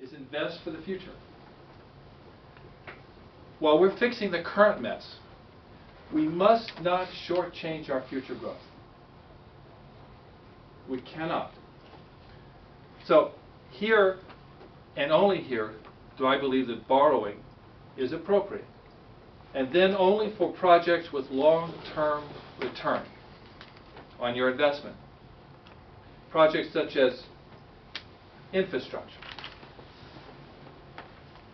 is invest for the future. While we're fixing the current mess, we must not shortchange our future growth. We cannot. So here, and only here, do I believe that borrowing is appropriate. And then only for projects with long-term return on your investment. Projects such as infrastructure,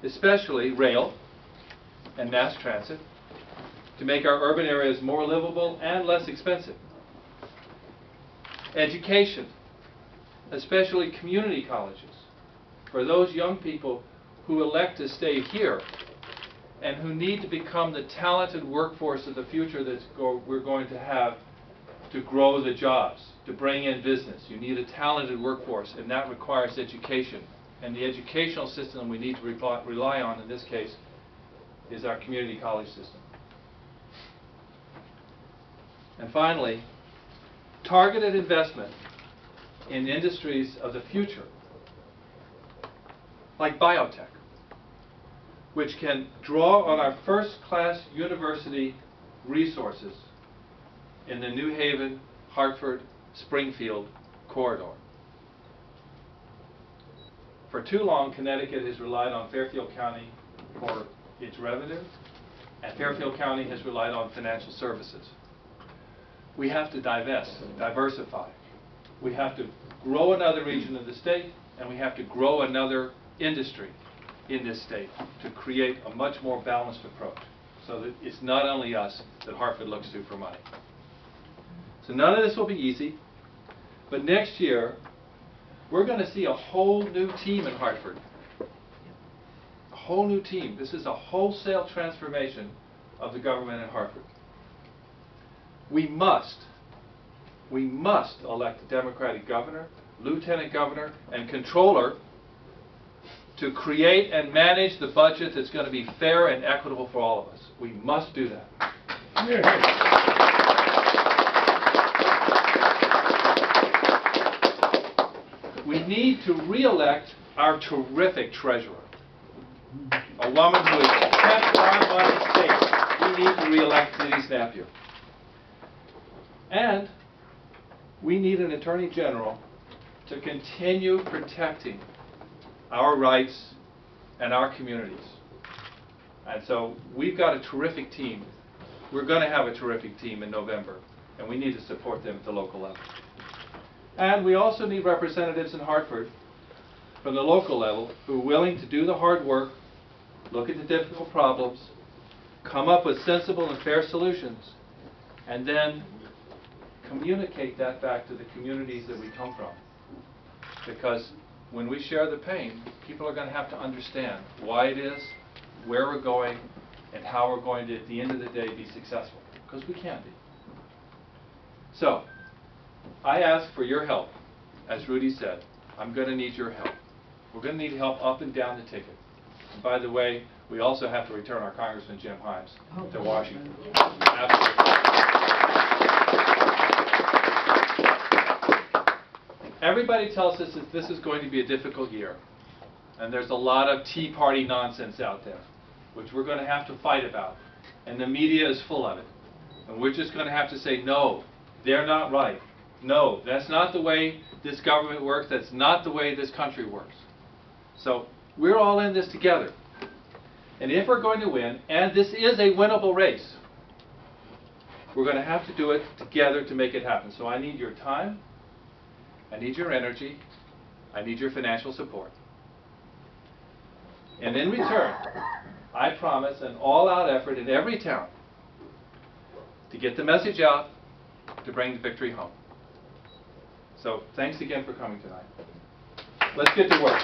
especially rail and mass transit, to make our urban areas more livable and less expensive. Education, especially community colleges, for those young people who elect to stay here and who need to become the talented workforce of the future that we're going to have to grow the jobs, to bring in business. You need a talented workforce, and that requires education. And the educational system we need to rely on in this case is our community college system. And finally, targeted investment in industries of the future, like biotech, which can draw on our first-class university resources in the New Haven, Hartford, Springfield corridor. For too long, Connecticut has relied on Fairfield County for its revenue, and Fairfield County has relied on financial services. We have to diversify. We have to grow another region of the state, and we have to grow another industry in this state to create a much more balanced approach, so that it's not only us that Hartford looks to for money. So none of this will be easy, but next year we're going to see a whole new team in Hartford. A whole new team. This is a wholesale transformation of the government in Hartford. We must elect a Democratic governor, lieutenant governor, and controller to create and manage the budget that's going to be fair and equitable for all of us. We must do that. We need to re-elect our terrific treasurer, a woman who has kept our money safe. We need to re-elect Denise Napier. And we need an attorney general to continue protecting our rights and our communities. And so we've got a terrific team. We're going to have a terrific team in November, and we need to support them at the local level. And we also need representatives in Hartford from the local level who are willing to do the hard work, look at the difficult problems, come up with sensible and fair solutions, and then communicate that back to the communities that we come from. Because when we share the pain, people are going to have to understand why it is, where we're going, and how we're going to, at the end of the day, be successful. Because we can be. So, I ask for your help. As Rudy said, I'm going to need your help. We're going to need help up and down the ticket. And by the way, we also have to return our Congressman Jim Himes to Washington. Absolutely. Everybody tells us that this is going to be a difficult year. And there's a lot of Tea Party nonsense out there, which we're going to have to fight about. And the media is full of it. And we're just going to have to say, no, they're not right. No, that's not the way this government works. That's not the way this country works. So we're all in this together. And if we're going to win, and this is a winnable race, we're going to have to do it together to make it happen. So I need your time. I need your energy. I need your financial support. And in return, I promise an all-out effort in every town to get the message out, to bring the victory home. So thanks again for coming tonight. Let's get to work.